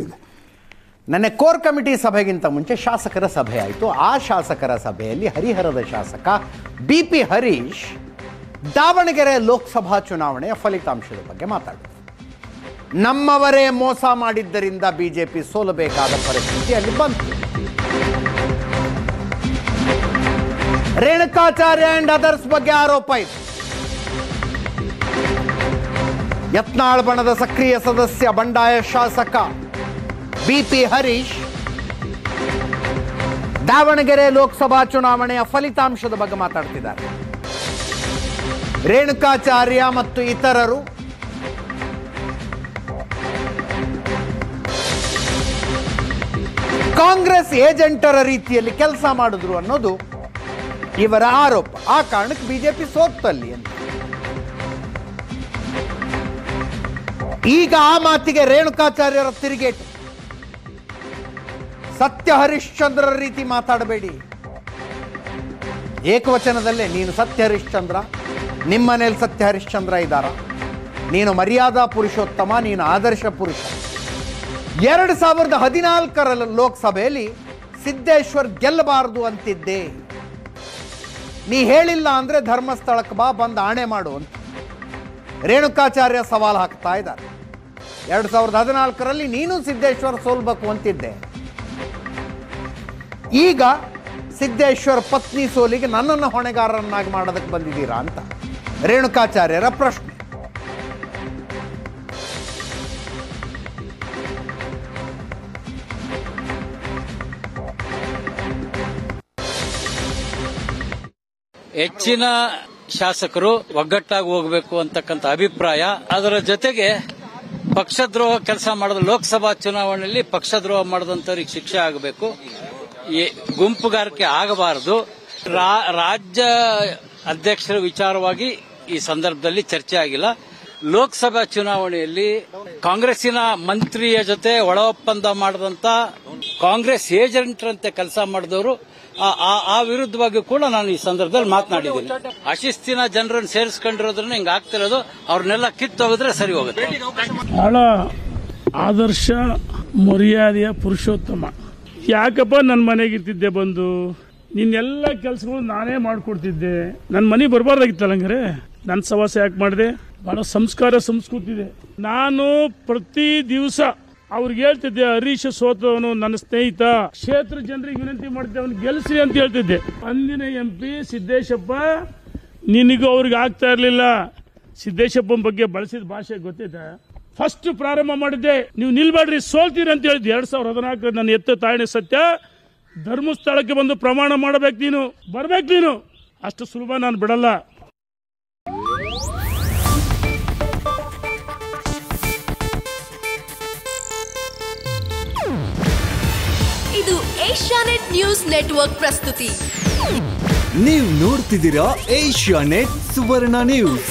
ತಪ್ಪಿದೆ. ನನ್ನ core committee ಸಭೆಗಿಂತ ಮುಂಚೆ ಶಾಸಕರ ಸಭೆ ಆಯಿತು. ಆ ಶಾಸಕರ ಸಭೆಯಲ್ಲಿ ಹರಿಹರದ ಶಾಸಕ BP ಹರೀಶ್ ದಾವಣಗೆರೆ ಲೋಕಸಭಾ ಚುನಾವಣೆಯ ಫಲಿತಾಂಶದ ಬಗ್ಗೆ ಮಾತಾಡಿದರು. ನಮ್ಮವರೇ ಮೋಸ ಮಾಡಿದ್ದರಿಂದ ಬಿಜೆಪಿ ಸೋಲಬೇಕಾದ ಪರಿಸ್ಥಿತಿ ಅಲ್ಲಿ ಬಂತು. ರೇಣುಕಾಚಾರ್ಯ ಅಂಡ್ ಅದರ್ಸ್ ಬಗ್ಗೆ ಆರೋಪ ಇತ್ತು. ಯತ್ನಾಳ್ ಬಣದ ಸಕ್ರಿಯ ಸದಸ್ಯ ಬಂಡಾಯ ಶಾಸಕ BP ಹರೀಶ್ ದಾವಣಗೆರೆ ಲೋಕಸಭಾ ಚುನಾವಣೆಯ ಫಲಿತಾಂಶದ ಬಗ್ಗೆ ಮಾತಾಡ್ತಿದ್ದಾರೆ. ರೇಣುಕಾಚಾರ್ಯ ಮತ್ತು ಇತರರು ಕಾಂಗ್ರೆಸ್ ಏಜೆಂಟರ ರೀತಿಯಲ್ಲಿ ಕೆಲಸ ಮಾಡಿದ್ರು ಅನ್ನೋದು ಇವರ ಆರೋಪ. ಆ ಕಾರಣಕ್ಕೆ ಬಿಜೆಪಿ ಸೋತ್ತಲ್ಲಿ ಅಂತ. ಈಗ ಆ ಮಾತಿಗೆ ರೇಣುಕಾಚಾರ್ಯರ ತಿರುಗೇಟು. ಸತ್ಯ ಹರಿಶ್ಚಂದ್ರ ರೀತಿ ಮಾತಾಡಬೇಡಿ. ಏಕವಚನದಲ್ಲೇ ನೀನು ಸತ್ಯ ಹರಿಶ್ಚಂದ್ರ, ನಿಮ್ಮನೇಲಿ ಸತ್ಯ ಹರಿಶ್ಚಂದ್ರ ಇದ್ದಾರ, ನೀನು ಮರ್ಯಾದಾ ಪುರುಷೋತ್ತಮ, ನೀನು ಆದರ್ಶ ಪುರುಷ. 2014 ಲೋಕಸಭೆಯಲ್ಲಿ ಸಿದ್ದೇಶ್ವರ್ ಗೆಲ್ಲಬಾರದು ಅಂತಿದ್ದೆ. ನೀ ಹೇಳಿಲ್ಲ ಅಂದ್ರೆ ಧರ್ಮಸ್ಥಳಕ್ಕೆ ಬಾ, ಬಂದು ಆಣೆ ಮಾಡು ಅಂತ ರೇಣುಕಾಚಾರ್ಯ ಸವಾಲು ಹಾಕ್ತಾ ಇದ್ದಾರೆ. 2014 ನೀನು ಸಿದ್ದೇಶ್ವರ್ ಸೋಲ್ಬೇಕು ಅಂತಿದ್ದೆ. ಈಗ ಸಿದ್ದೇಶ್ವರ್ ಪತ್ನಿ ಸೋಲಿಗೆ ನನ್ನನ್ನು ಹೊಣೆಗಾರರನ್ನಾಗಿ ಮಾಡೋದಕ್ಕೆ ಬಂದಿದ್ದೀರಾ ಅಂತ ರೇಣುಕಾಚಾರ್ಯರ ಪ್ರಶ್ನೆ. ಹೆಚ್ಚಿನ ಶಾಸಕರು ಒಗ್ಗಟ್ಟಾಗಿ ಹೋಗಬೇಕು ಅಂತಕ್ಕಂಥ ಅಭಿಪ್ರಾಯ. ಅದರ ಜೊತೆಗೆ ಪಕ್ಷದ್ರೋಹ ಕೆಲಸ ಮಾಡಿದ ಲೋಕಸಭಾ ಚುನಾವಣೆಯಲ್ಲಿ ಪಕ್ಷದ್ರೋಹ ಮಾಡಿದಂತವರಿಗೆ ಶಿಕ್ಷೆ ಆಗಬೇಕು, ಗುಂಪುಗಾರಿಕೆ ಆಗಬಾರದು. ರಾಜ್ಯ ಅಧ್ಯಕ್ಷರ ವಿಚಾರವಾಗಿ ಈ ಸಂದರ್ಭದಲ್ಲಿ ಚರ್ಚೆ ಆಗಿಲ್ಲ. ಲೋಕಸಭಾ ಚುನಾವಣೆಯಲ್ಲಿ ಕಾಂಗ್ರೆಸ್ಸಿನ ಮಂತ್ರಿಯ ಜೊತೆ ಒಳ ಒಪ್ಪಂದ ಮಾಡಿದಂತ ಕಾಂಗ್ರೆಸ್ ಏಜೆಂಟ್ರಂತೆ ಕೆಲಸ ಮಾಡಿದವರು ಆ ವಿರುದ್ಧವಾಗಿ ಕೂಡ ನಾನು ಈ ಸಂದರ್ಭದಲ್ಲಿ ಮಾತನಾಡಿದ್ದೀನಿ. ಅಶಿಸ್ತಿನ ಜನರನ್ನು ಸೇರಿಸ್ಕೊಂಡಿರೋದ್ರಿಂದ ಹಿಂಗ ಆಗ್ತಿರೋದು. ಅವ್ರನ್ನೆಲ್ಲ ಕಿತ್ತೋಗಿದ್ರೆ ಸರಿ ಹೋಗುತ್ತೆ. ಬಹಳ ಆದರ್ಶ ಮರ್ಯಾದೆಯ ಪುರುಷೋತ್ತಮ. ಯಾಕಪ್ಪ ನನ್ನ ಮನೆಗೆ ಇರ್ತಿದ್ದೆ ಬಂದು, ನಿನ್ನೆಲ್ಲ ಕೆಲಸಗಳು ನಾನೇ ಮಾಡ್ಕೊಡ್ತಿದ್ದೆ. ನನ್ನ ಮನೆ ಬರಬಾರ್ದಾಗಿತ್ತಲ್ಲ, ಹಂಗಾರೆ ನನ್ನ ಸವಾಸ ಯಾಕೆ ಮಾಡಿದೆ? ಬಹಳ ಸಂಸ್ಕಾರ ಸಂಸ್ಕೃತಿ ಇದೆ. ನಾನು ಪ್ರತಿ ದಿವಸ ಅವ್ರಿಗೆ ಹೇಳ್ತಿದ್ದೆ, ಹರೀಶ್ ಸೋತವನು ನನ್ನ ಸ್ನೇಹಿತ, ಕ್ಷೇತ್ರ ಜನರಿಗೆ ವಿನಂತಿ ಮಾಡ್ತಿದ್ದೆ ಅವನು ಗೆಲ್ಲಿಸಿ ಅಂತ ಹೇಳ್ತಿದ್ದೆ. ಅಂದಿನ MP ಸಿದ್ದೇಶಪ್ಪ, ನಿನಗೂ ಅವ್ರಿಗೆ ಆಗ್ತಾ ಇರಲಿಲ್ಲ. ಸಿದ್ದೇಶಪ್ಪನ ಬಗ್ಗೆ ಬಳಸಿದ ಭಾಷೆ ಗೊತ್ತಿದೆ. ಫಸ್ಟ್ ಪ್ರಾರಂಭ ಮಾಡಿದ್ದೆ, ನೀವು ನಿಲ್ಬೇಡ್ರಿ ಸೋಲ್ತೀರಿ ಅಂತ ಹೇಳಿದ್ದೆ. 2014 ನನ್ನ ಎತ್ತ ತಾಯಣೆ ಸತ್ಯ. ಧರ್ಮಸ್ಥಳಕ್ಕೆ ಬಂದು ಪ್ರಮಾಣ ಮಾಡಬೇಕು, ನೀನು ಬರ್ಬೇಕು, ನೀನು ಅಷ್ಟು ಸುಲಭ ನಾನು ಬಿಡಲ್ಲ. ಇದು ಏಷ್ಯಾನೆಟ್ ನ್ಯೂಸ್ ನೆಟ್ವರ್ಕ್ ಪ್ರಸ್ತುತಿ. ನೀವು ನೋಡ್ತಿದ್ದೀರಾ ಏಷ್ಯಾನೆಟ್ ಸುವರ್ಣ ನ್ಯೂಸ್.